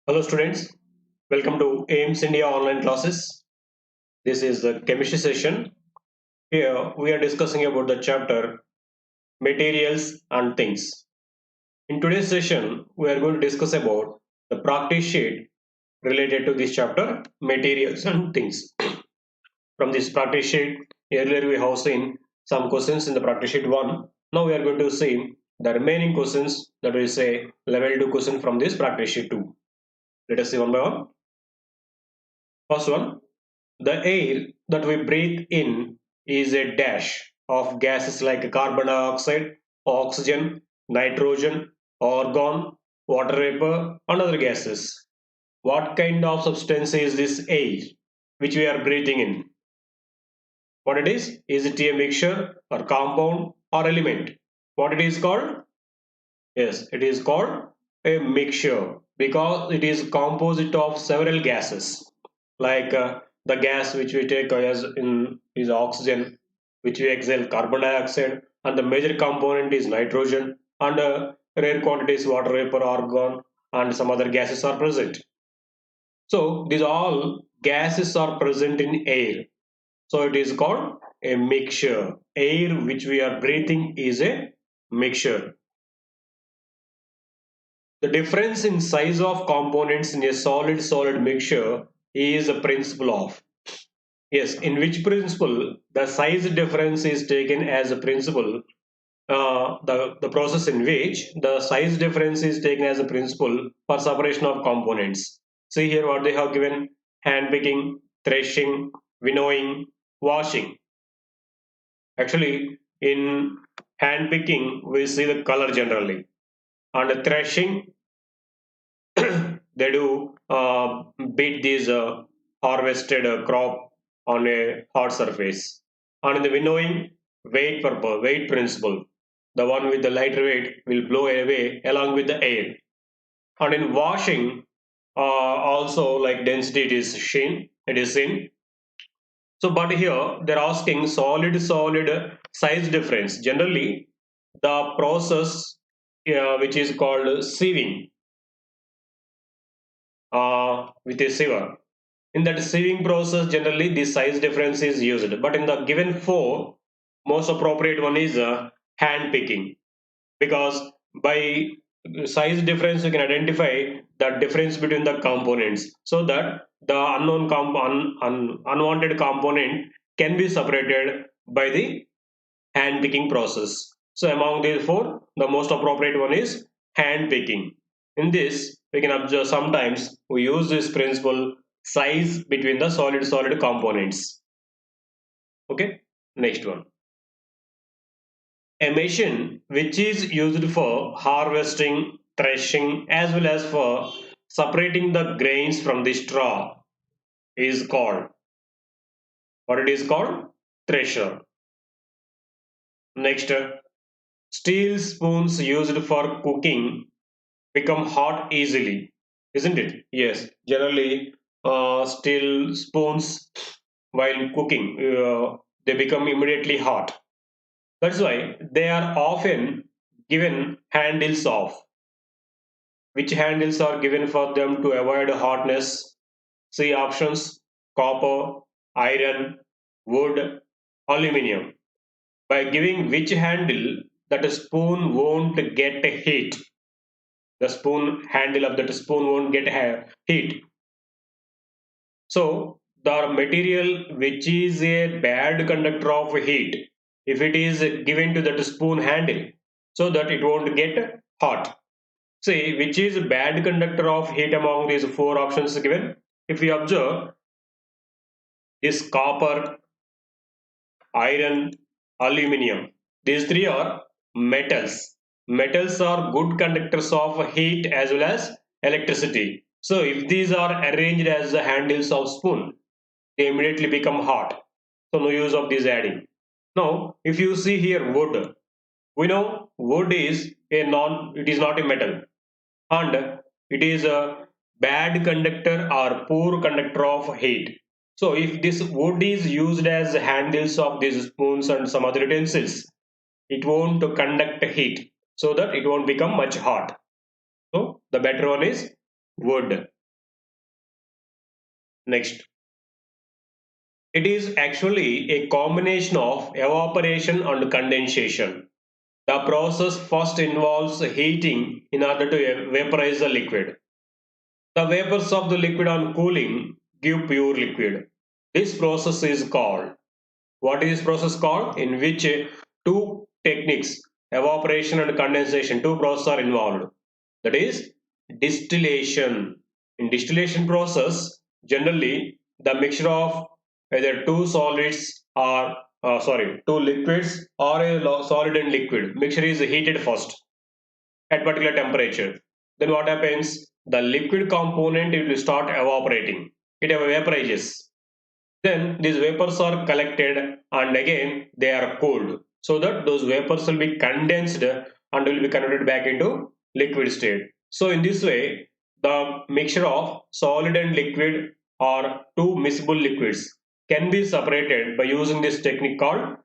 Hello students, welcome to AIMS India online classes. This is the chemistry session. Here we are discussing about the chapter materials and things. In today's session, we are going to discuss about the practice sheet related to this chapter materials and things. From this practice sheet, earlier we have seen some questions in the practice sheet 1. Now we are going to see the remaining questions, that is a level 2 question from this practice sheet 2. Let us see one by one. First one. The air that we breathe in is a dash of gases like carbon dioxide, oxygen, nitrogen, argon, water vapor, and other gases. What kind of substance is this air which we are breathing in? What it is? Is it a mixture or compound or element? What it is called? Yes, it is called a mixture because it is composite of several gases like the gas which we take as in is oxygen, which we exhale carbon dioxide, and the major component is nitrogen, and rare quantities water vapor, argon, and some other gases are present. So these all gases are present in air. So it is called a mixture. Air which we are breathing is a mixture. The difference in size of components in a solid-solid mixture is a principle of. Yes, in which principle the size difference is taken as a principle. The process in which the size difference is taken as a principle for separation of components. See here what they have given: hand picking, threshing, winnowing, washing. Actually, in hand picking we see the color generally, and threshing they do beat these harvested crop on a hard surface. And in the winnowing, weight principle, the one with the lighter weight will blow away along with the air. And in washing, also like density it is seen. So but here they're asking solid size difference. Generally the process which is called sieving with a sieve. In that sieving process, generally the size difference is used. But in the given four, most appropriate one is hand picking, because by size difference you can identify the difference between the components, so that the unwanted component can be separated by the hand picking process. So among these four, the most appropriate one is hand picking. In this, we can observe sometimes we use this principle size between the solid components. Okay, next one. A machine which is used for harvesting, threshing, as well as for separating the grains from the straw is called, what it is called? Thresher. Next, steel spoons used for cooking become hot easily, isn't it? Yes, generally steel spoons while cooking they become immediately hot. That's why they are often given handles off. Which handles are given for them to avoid hotness? See options: copper, iron, wood, aluminium. By giving which handle, that a spoon won't get heat. The spoon handle of that spoon won't get heat. So the material which is a bad conductor of heat, if it is given to that spoon handle, so that it won't get hot. See which is bad conductor of heat among these four options given. If we observe, is copper, iron, aluminium. These three are metals. Metals are good conductors of heat as well as electricity. So if these are arranged as the handles of spoon, they immediately become hot. So no use of this adding. Now if you see here wood, we know wood is it is not a metal, and it is a bad conductor or poor conductor of heat. So if this wood is used as handles of these spoons and some other utensils, it won't conduct heat, so that it won't become much hot. So the better one is wood. Next, it is actually a combination of evaporation and condensation. The process first involves heating in order to vaporize the liquid. The vapors of the liquid on cooling give pure liquid. This process is called, what is this process called? In which two techniques, evaporation and condensation, two processes are involved. That is distillation. In distillation process, generally the mixture of either two solids or two liquids or a solid and liquid mixture is heated first at particular temperature. Then what happens? The liquid component it will start evaporating. It vaporizes. Then these vapors are collected and again they are cooled so that those vapors will be condensed and will be converted back into liquid state. So in this way, the mixture of solid and liquid or two miscible liquids can be separated by using this technique called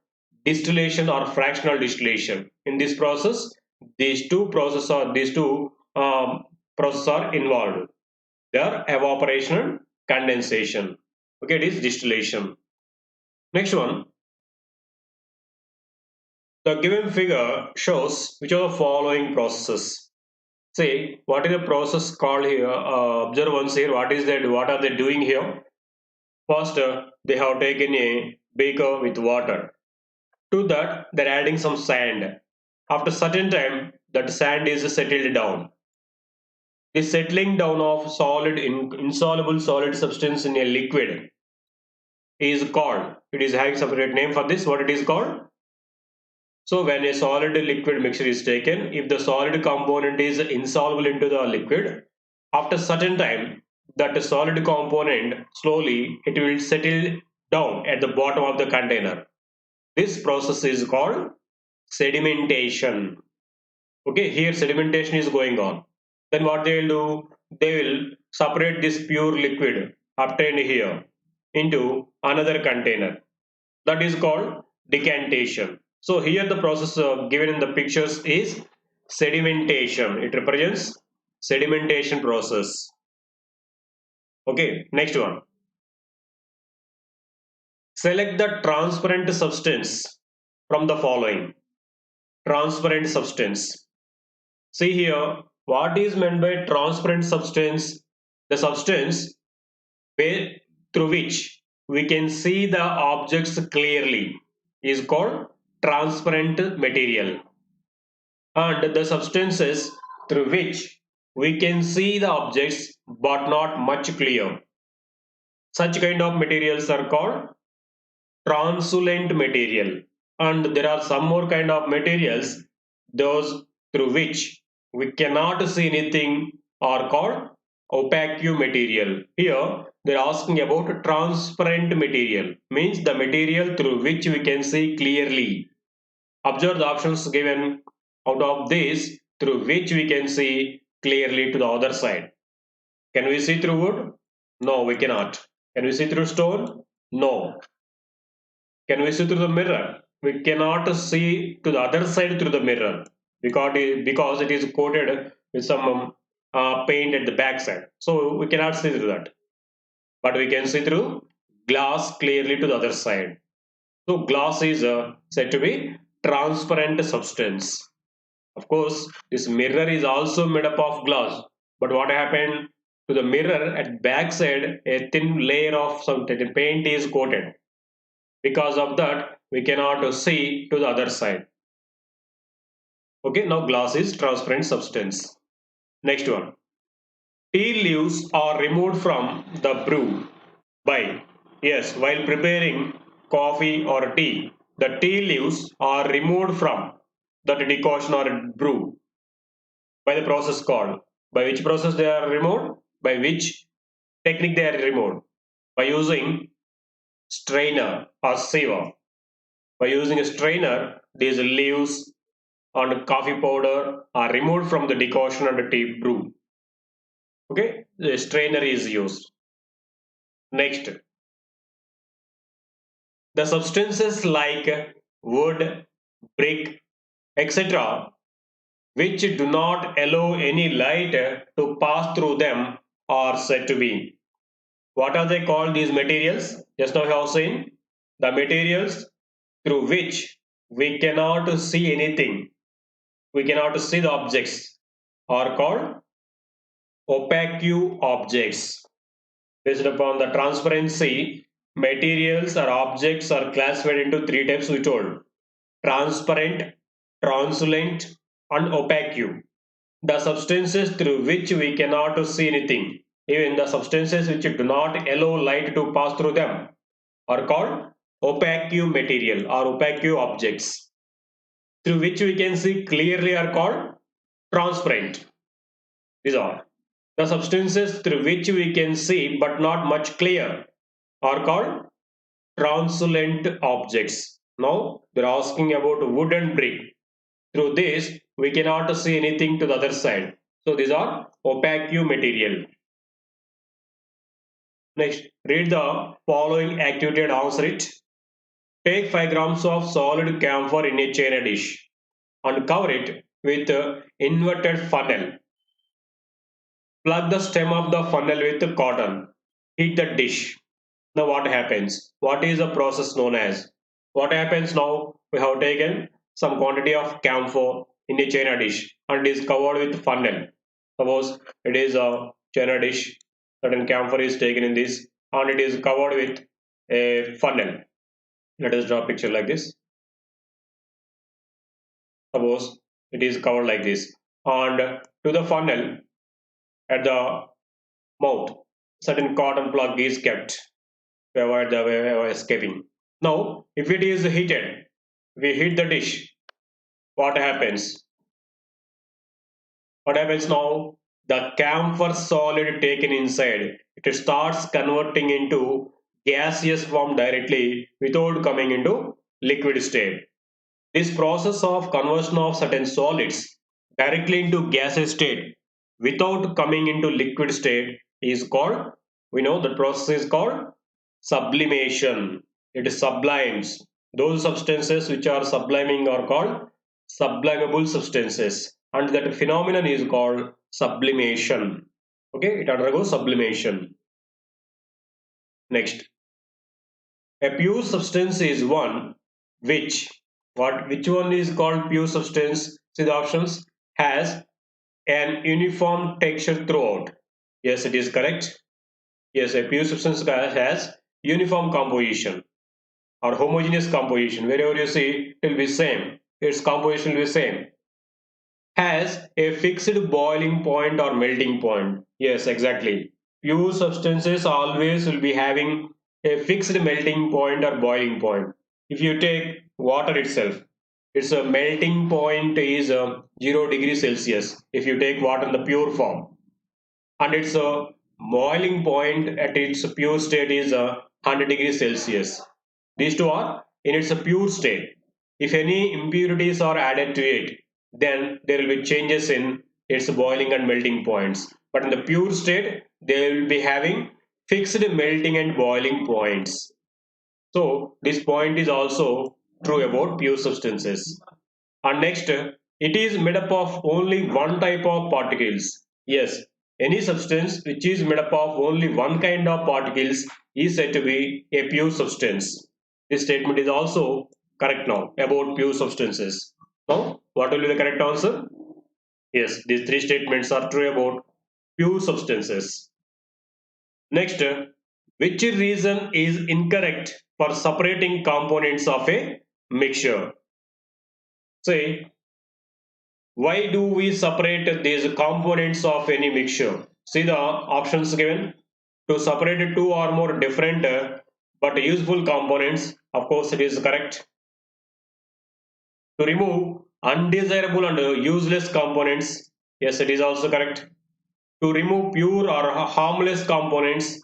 distillation or fractional distillation. In this process, these two processes are involved. They are evaporation and condensation. Okay, it is distillation. Next one, the given figure shows which are the following processes. Say, what is the process called here? Observe once here. What is that? What are they doing here? First, they have taken a beaker with water. To that, they're adding some sand. After certain time, that sand is settled down. The settling down of insoluble solid substance in a liquid is called. It is having separate name for this. What it is called? So when a solid liquid mixture is taken, if the solid component is insoluble into the liquid, after certain time, that solid component slowly it will settle down at the bottom of the container. This process is called sedimentation. Okay, here sedimentation is going on. Then what they will do? They will separate this pure liquid obtained here into another container. That is called decantation. So here the process given in the pictures is sedimentation. It represents sedimentation process. Okay, next one. Select the transparent substance from the following. Transparent substance. See here, what is meant by transparent substance? The substance through which we can see the objects clearly is called transparent material, and the substances through which we can see the objects but not much clear, such kind of materials are called translucent material. And there are some more kind of materials, those through which we cannot see anything are called opaque material. Here they are asking about transparent material, means the material through which we can see clearly. Observe the options given out of this through which we can see clearly to the other side. Can we see through wood? No, we cannot. Can we see through stone? No. Can we see through the mirror? We cannot see to the other side through the mirror because it is coated with some paint at the back side. So we cannot see through that. But we can see through glass clearly to the other side. So glass is said to be transparent substance. Of course, this mirror is also made up of glass. But what happened to the mirror at back side? A thin layer of some paint is coated. Because of that, we cannot see to the other side. Okay, now glass is transparent substance. Next one. Tea leaves are removed from the brew by, yes, while preparing coffee or tea, the tea leaves are removed from that decoction or brew by the process called. By which process they are removed? By which technique they are removed? By using strainer or sieve. By using a strainer, these leaves and coffee powder are removed from the decoction and the tea brew. Okay, the strainer is used. Next, the substances like wood, brick, etc., which do not allow any light to pass through them, are said to be. What are they called, these materials? Just now I have seen the materials through which we cannot see anything, we cannot see the objects, are called opaque objects. Based upon the transparency, materials or objects are classified into three types we told: transparent, translucent, and opaque. The substances through which we cannot see anything, even the substances which do not allow light to pass through them, are called opaque material or opaque objects. Through which we can see clearly are called transparent. These are the substances through which we can see but not much clear are called translucent objects. Now they're asking about wood and brick. Through this we cannot see anything to the other side. So these are opaque material. Next, read the following activity and answer it. Take 5 grams of solid camphor in a china dish and cover it with inverted funnel. Plug the stem of the funnel with cotton. Heat the dish. Now what happens? What is the process known as? What happens now? We have taken some quantity of camphor in a china dish and it is covered with funnel. Suppose it is a china dish, certain camphor is taken in this and it is covered with a funnel. Let us draw a picture like this. Suppose it is covered like this and to the funnel at the mouth, certain cotton plug is kept to avoid the air escaping. Now, if it is heated, we heat the dish. What happens? What happens now? The camphor solid taken inside, it starts converting into gaseous form directly without coming into liquid state. This process of conversion of certain solids directly into gaseous state without coming into liquid state is called, we know the process is called sublimation. It sublimes. Those substances which are subliming are called sublimable substances, and that phenomenon is called sublimation. Okay, it undergoes sublimation. Next, a pure substance is one which, which one is called pure substance? See the options: has an uniform texture throughout. Yes, it is correct. Yes, a pure substance has uniform composition or homogeneous composition. Wherever you see, it will be same. Its composition will be same. Has a fixed boiling point or melting point. Yes, exactly. Pure substances always will be having a fixed melting point or boiling point. If you take water itself, its a melting point is 0 degrees Celsius if you take water in the pure form, and its boiling point at its pure state is 100 degrees Celsius. These two are in its pure state. If any impurities are added to it, then there will be changes in its boiling and melting points. But in the pure state, they will be having fixed melting and boiling points. So this point is also true about pure substances. And next, it is made up of only one type of particles. Yes, any substance which is made up of only one kind of particles is said to be a pure substance. This statement is also correct now about pure substances. Now, what will be the correct answer? Yes, these three statements are true about pure substances. Next, which reason is incorrect for separating components of a mixture? Say, why do we separate these components of any mixture? See the options given. To separate two or more different but useful components, of course it is correct. To remove undesirable and useless components, yes, it is also correct. To remove pure or harmless components,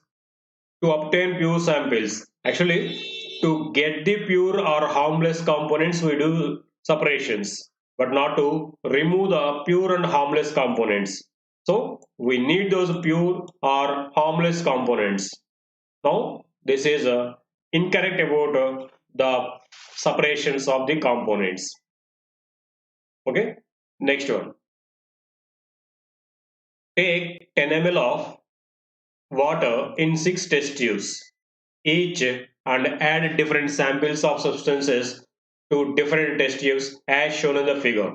to obtain pure samples. Actually, to get the pure or harmless components, we do separations, but not to remove the pure and harmless components. So we need those pure or harmless components. Now this is incorrect about the separations of the components. Okay, next one. Take 10 ml of water in 6 test tubes each and add different samples of substances to different test tubes as shown in the figure.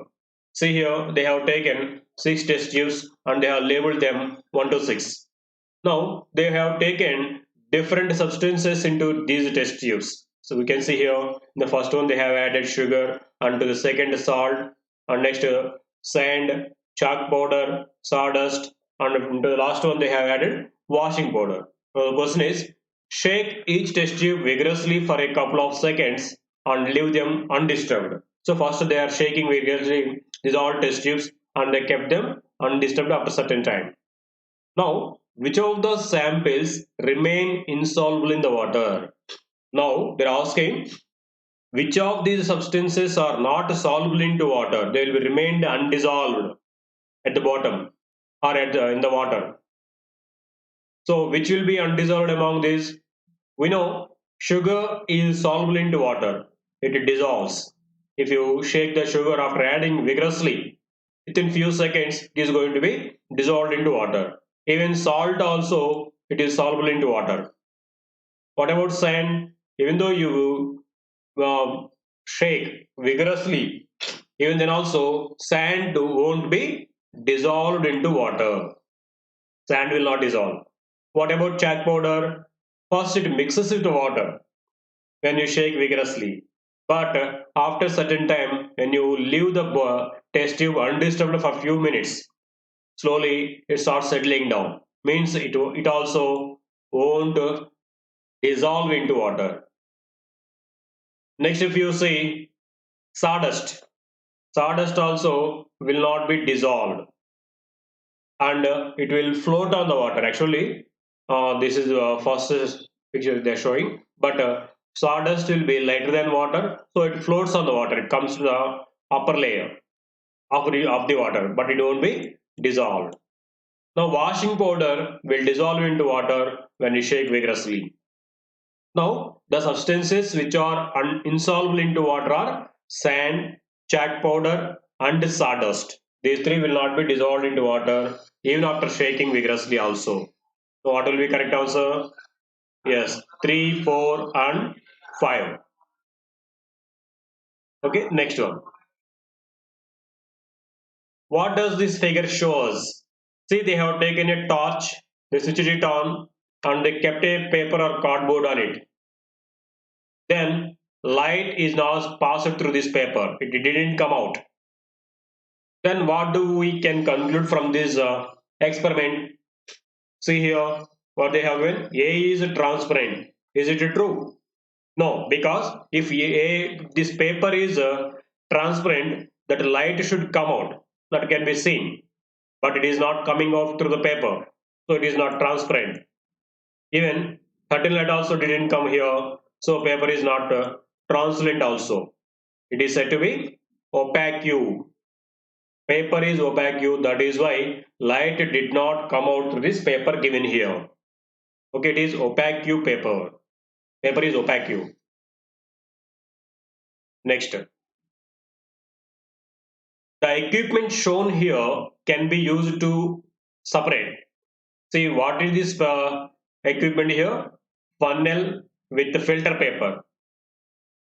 See here, they have taken 6 test tubes and they have labeled them 1 to 6. Now they have taken different substances into these test tubes. So we can see here in the first one they have added sugar, and to the second salt, and next sand, chalk powder, sawdust, and to the last one they have added washing powder. So the question is, shake each test tube vigorously for a couple of seconds and leave them undisturbed. So first they are shaking vigorously these all test tubes and they kept them undisturbed after certain time. Now, which of the samples remain insoluble in the water? Now, they're asking which of these substances are not soluble into water. They will be remained undissolved at the bottom or in the water. So, which will be undissolved among these? We know sugar is soluble into water. It dissolves. If you shake the sugar after adding vigorously, within few seconds it is going to be dissolved into water. Even salt also, it is soluble into water. What about sand? Even though you shake vigorously, even then also sand won't be dissolved into water. Sand will not dissolve. What about chalk powder? First it mixes with water when you shake vigorously. But after certain time, when you leave the test tube undisturbed for a few minutes, slowly it starts settling down. Means it also won't dissolve into water. Next, if you see sawdust, sawdust also will not be dissolved and it will float on the water. Actually, this is the first picture they're showing, but sawdust will be lighter than water, so it floats on the water. It comes to the upper layer of the water, but it won't be dissolved. Now, washing powder will dissolve into water when you shake vigorously. Now, the substances which are insoluble into water are sand, chalk powder, and sawdust. These three will not be dissolved into water even after shaking vigorously also. So, what will be correct answer? Yes, 3, 4, and 5. Okay, next one. What does this figure show us? See, they have taken a torch, they switched it on, and they kept a paper or cardboard on it. Then light is now passed through this paper. It didn't come out. Then what do we can conclude from this experiment? See here what they have given. A is transparent. Is it true? No, because if this paper is transparent, that light should come out. That can be seen, but it is not coming out through the paper, so it is not transparent. Even 13 light also didn't come here, so paper is not translucent also. It is said to be opaque. Paper is opaque, that is why light did not come out through this paper given here. Okay, it is opaque paper. Paper is opaque. Next. The equipment shown here can be used to separate. See, what is this equipment here? Funnel with the filter paper.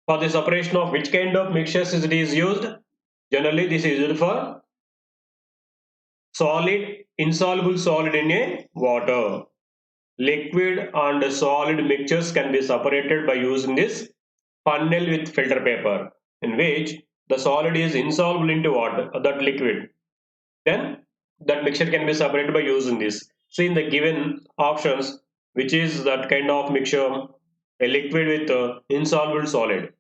For the separation of which kind of mixtures it is used? Generally, this is used for solid, insoluble solid in a water. Liquid and solid mixtures can be separated by using this funnel with filter paper, in which the solid is insoluble into water, that liquid. Then that mixture can be separated by using this. See in the given options, which is that kind of mixture, a liquid with insoluble solid.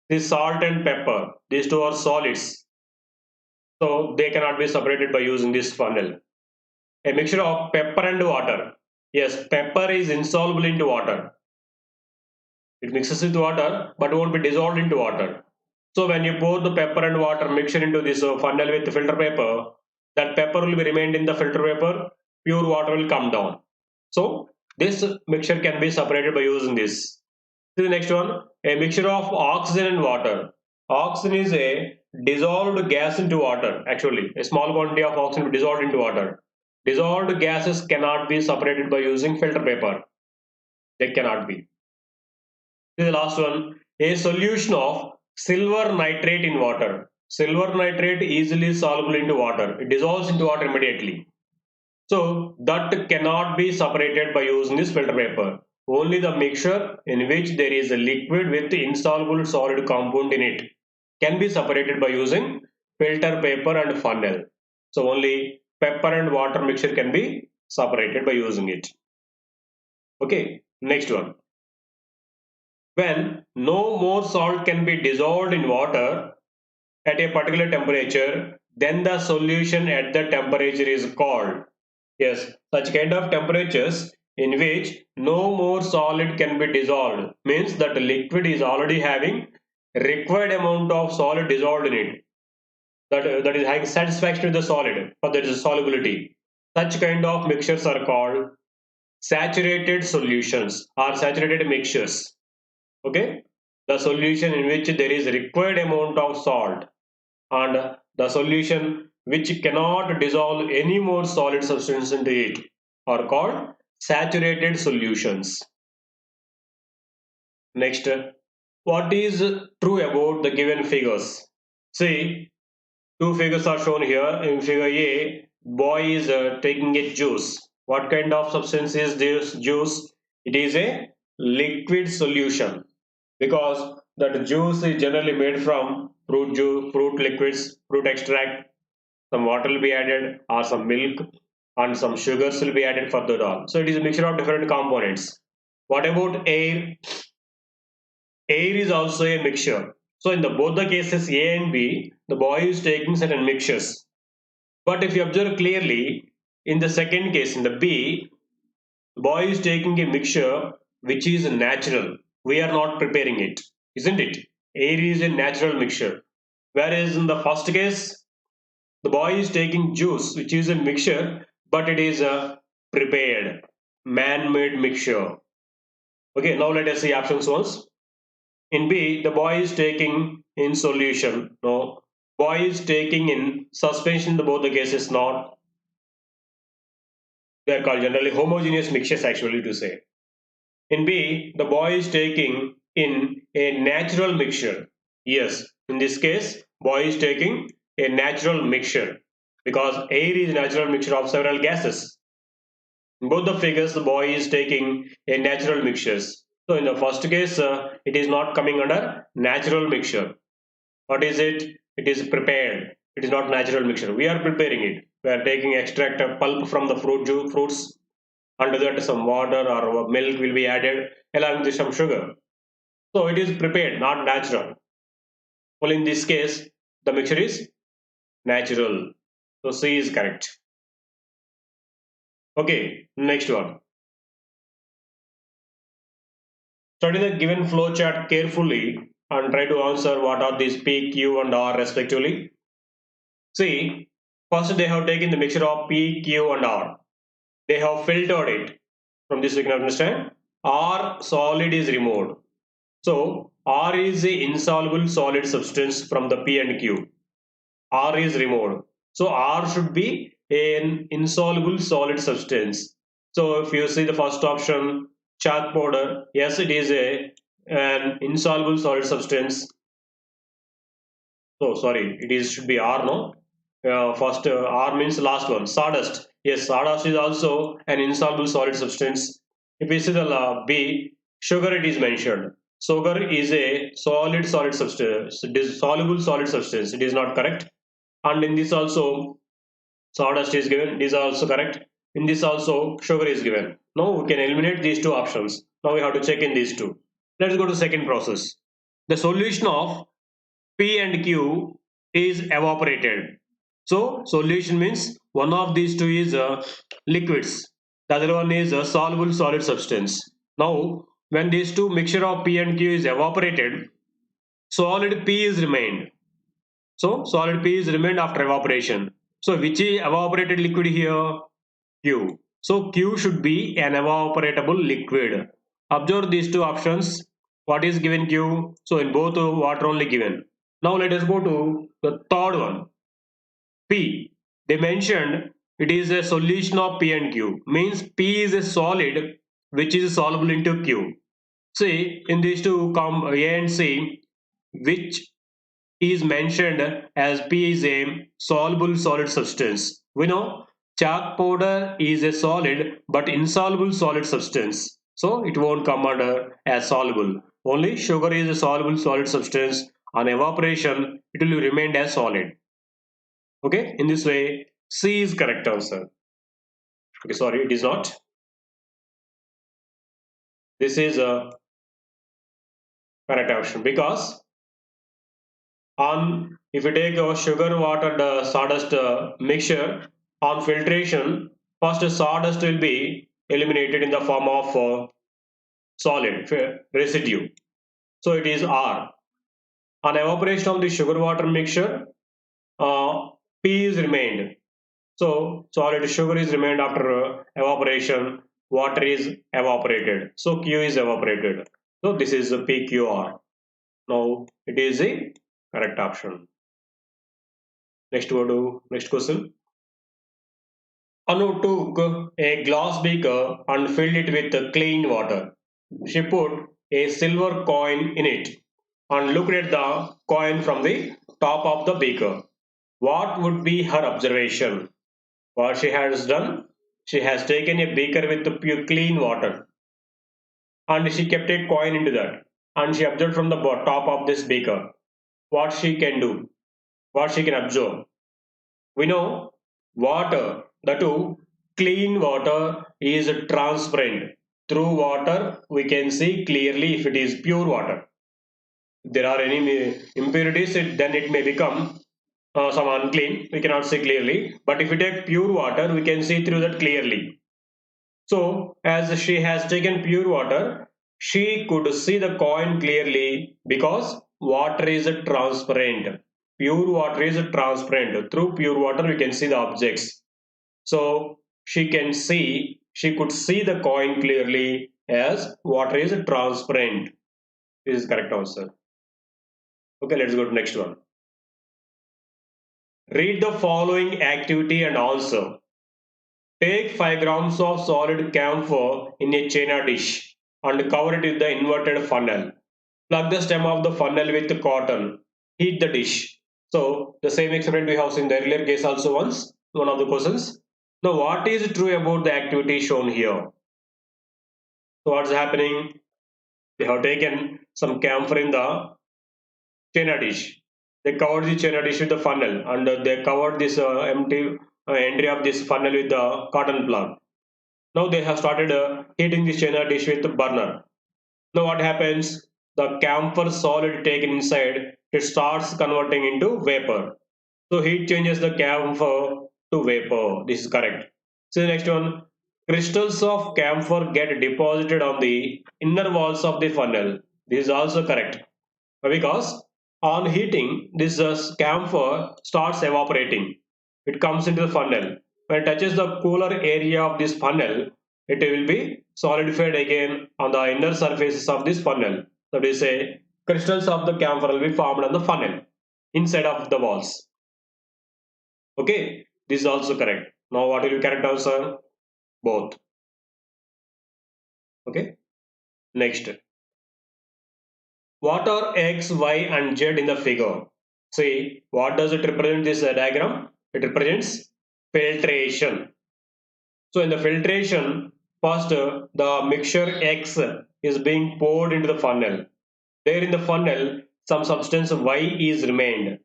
This salt and pepper, these two are solids, so they cannot be separated by using this funnel. A mixture of pepper and water. Yes, pepper is insoluble into water. It mixes with water but won't be dissolved into water. So when you pour the pepper and water mixture into this funnel with filter paper, that pepper will be remained in the filter paper, pure water will come down. So this mixture can be separated by using this. See the next one, a mixture of oxygen and water. Oxygen is a dissolved gas into water. Actually, a small quantity of oxygen will be dissolved into water. Dissolved gases cannot be separated by using filter paper. They cannot be. This is the last one. A solution of silver nitrate in water. Silver nitrate easily soluble into water. It dissolves into water immediately. So that cannot be separated by using this filter paper. Only the mixture in which there is a liquid with insoluble solid compound in it can be separated by using filter paper and funnel. So only pepper and water mixture can be separated by using it. Okay, next one. When no more salt can be dissolved in water at a particular temperature, then the solution at the temperature is called. Yes, such kind of temperatures in which no more solid can be dissolved means that the liquid is already having required amount of solid dissolved in it. That is having satisfaction with the solid, or there is a solubility. Such kind of mixtures are called saturated solutions or saturated mixtures. Okay, the solution in which there is required amount of salt and the solution which cannot dissolve any more solid substance into it are called saturated solutions. Next, what is true about the given figures? See, two figures are shown here. In figure A, boy is taking a juice. What kind of substance is this juice? It is a liquid solution, because that juice is generally made from fruit juice, fruit liquids, fruit extract. Some water will be added, or some milk, and some sugars will be added further on. So it is a mixture of different components. What about air? Air is also a mixture. So in the both the cases A and B, the boy is taking certain mixtures. But if you observe clearly, in the second case, in the B, the boy is taking a mixture which is natural. We are not preparing it, isn't it? Air is a natural mixture. Whereas in the first case, the boy is taking juice, which is a mixture, but it is a prepared, man-made mixture. Okay, now let us see options once. In B, the boy is taking in solution. No. Boy is taking in suspension in the both the cases not. They are called generally homogeneous mixtures actually to say. In B, the boy is taking in a natural mixture. Yes, in this case, boy is taking a natural mixture because air is natural mixture of several gases. In both the figures, the boy is taking a natural mixtures. So in the first case, it is not coming under natural mixture. What is it? It is prepared. It is not natural mixture. We are preparing it. We are taking extract of pulp from the fruits. Under that, some water or milk will be added along with some sugar. So it is prepared, not natural. Well, in this case, the mixture is natural. So C is correct. Okay, next one. Study the given flow chart carefully and try to answer what are these P, Q and R respectively. See, first they have taken the mixture of P, Q and R. They have filtered it. From this we can understand R solid is removed. So R is a insoluble solid substance from the P and Q. R is removed. So R should be an insoluble solid substance. So if you see the first option, chalk powder, yes, it is an insoluble solid substance. So sorry, it is should be R, no? First R means last one, sawdust. Yes, sawdust is also an insoluble solid substance. If we see the B, sugar, it is mentioned. Sugar is a solid substance. It is soluble solid substance. It is not correct. And in this also, sawdust is given. These are also correct. In this also, sugar is given. Now we can eliminate these two options. Now we have to check in these two. Let's go to second process. The solution of P and Q is evaporated. So solution means one of these two is liquids. The other one is a soluble solid substance. Now when these two mixture of P and Q is evaporated, solid P is remained. So solid P is remained after evaporation. So which is evaporated liquid here? Q. So Q should be an evaporatable liquid. Observe these two options. What is given Q? So in both water only given. Now let us go to the third one. P. They mentioned it is a solution of P and Q. Means P is a solid which is soluble into Q. See, in these two A and C, which is mentioned as P is a soluble solid substance. We know chalk powder is a solid but insoluble solid substance. So it won't come under as soluble. Only sugar is a soluble solid substance. On evaporation, it will remain as solid. Okay, in this way, C is correct answer. Okay, sorry, it is not. This is a correct option because on if you take a sugar water the sawdust mixture on filtration, first sawdust will be eliminated in the form of solid residue. So it is R. On evaporation of the sugar water mixture, uh, P is remained. So solid sugar is remained after evaporation, water is evaporated. So Q is evaporated. So this is the PQR. Now it is the correct option. Next next question. Anu took a glass beaker and filled it with clean water. She put a silver coin in it and looked at the coin from the top of the beaker. What would be her observation? What she has done? She has taken a beaker with pure clean water and she kept a coin into that and she observed from the top of this beaker what she can do, what she can observe. We know water, the two, clean water is transparent. Through water, we can see clearly if it is pure water. If there are any impurities, then it may become some unclean. We cannot see clearly. But if we take pure water, we can see through that clearly. So, as she has taken pure water, she could see the coin clearly because water is transparent. Pure water is transparent. Through pure water, we can see the objects. So, she could see the coin clearly as water is transparent. This is correct answer. Okay, let's go to next one. Read the following activity and answer. Take 5 grams of solid camphor in a china dish and cover it with the inverted funnel. Plug the stem of the funnel with cotton. Heat the dish. So the same experiment we have seen in the earlier case also once, one of the questions. Now what is true about the activity shown here? So what's happening? They have taken some camphor in the china dish. They covered the china dish with the funnel and they covered this empty entry of this funnel with the cotton plug. Now they have started heating this china dish with the burner. Now what happens? The camphor solid taken inside, it starts converting into vapor. So heat changes the camphor to vapor. This is correct. So the next one, crystals of camphor get deposited on the inner walls of the funnel. This is also correct because on heating, this camphor starts evaporating. It comes into the funnel. When it touches the cooler area of this funnel, it will be solidified again on the inner surfaces of this funnel. So we say crystals of the camphor will be formed on the funnel inside of the walls. Okay, this is also correct. Now what will be correct answer? Both. Okay, next. What are X, Y and Z in the figure? See, what does it represent this diagram? It represents filtration. So in the filtration, first the mixture X is being poured into the funnel. There in the funnel, some substance Y is remained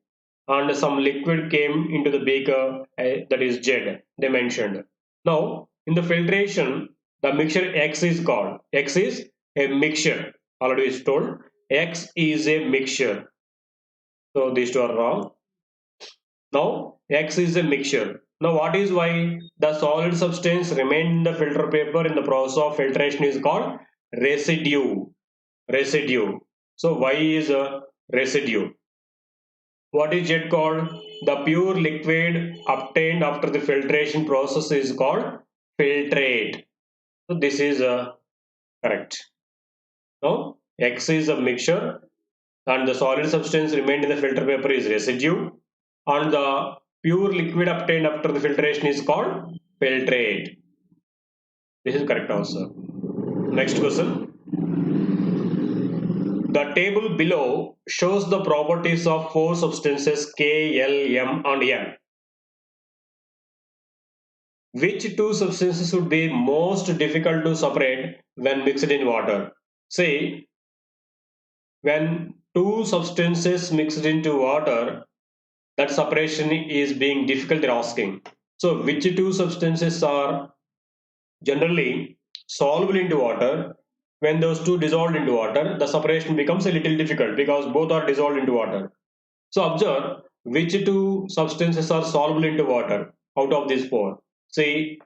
and some liquid came into the beaker that is Z they mentioned. Now in the filtration, the mixture X is called. X is a mixture. Already is told. X is a mixture. So these two are wrong. Now X is a mixture. Now what is Y? The solid substance remained in the filter paper in the process of filtration is called residue. Residue. So Y is a residue. What is jet called? The pure liquid obtained after the filtration process is called filtrate. So this is correct. Now X is a mixture and the solid substance remained in the filter paper is residue and the Pure liquid obtained after the filtration is called filtrate. This is correct answer. Next question. The table below shows the properties of four substances K, L, M and N. Which two substances would be most difficult to separate when mixed in water? Say, when two substances mixed into water, that separation is being difficult, they're asking. So, which two substances are generally soluble into water? When those two dissolved into water, the separation becomes a little difficult because both are dissolved into water. So observe which two substances are soluble into water out of these four. See,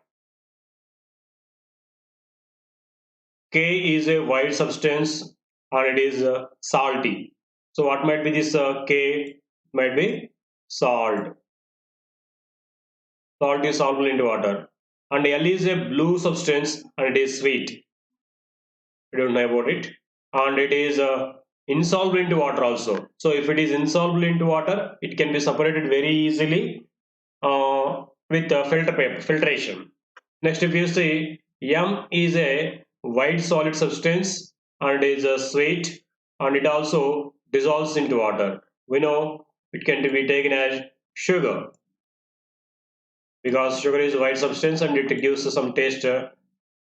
K is a white substance and it is salty. So what might be this K? Might be salt. Salt is soluble into water. And L is a blue substance and it is sweet. We don't know about it. And it is insoluble into water also. So if it is insoluble into water, it can be separated very easily with filter paper filtration. Next, if you see M is a white solid substance and is sweet and it also dissolves into water. We know it can be taken as sugar because sugar is a white substance and it gives some taste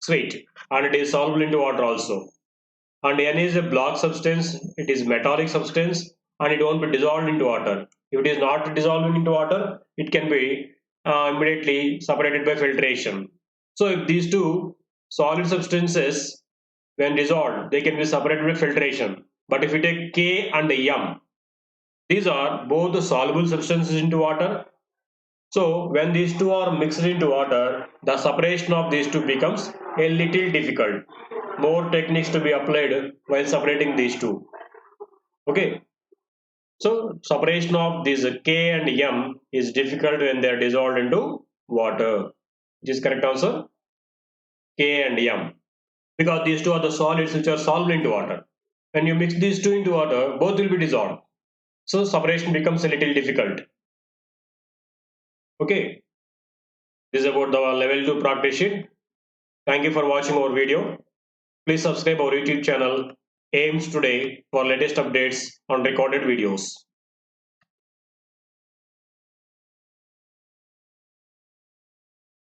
sweet and it is soluble into water also. And N is a black substance, it is metallic substance and it won't be dissolved into water. If it is not dissolved into water, it can be immediately separated by filtration. So if these two solid substances, when dissolved, they can be separated by filtration. But if we take K and M, these are both soluble substances into water. So when these two are mixed into water, the separation of these two becomes a little difficult. More techniques to be applied while separating these two. Okay. So separation of these K and M is difficult when they are dissolved into water. Which is correct answer? K and M. Because these two are the solids which are soluble into water. When you mix these two into water, both will be dissolved. So separation becomes a little difficult. Okay. This is about the level 2 practice sheet. Thank you for watching our video. Please subscribe our YouTube channel AIMS Today for latest updates on recorded videos.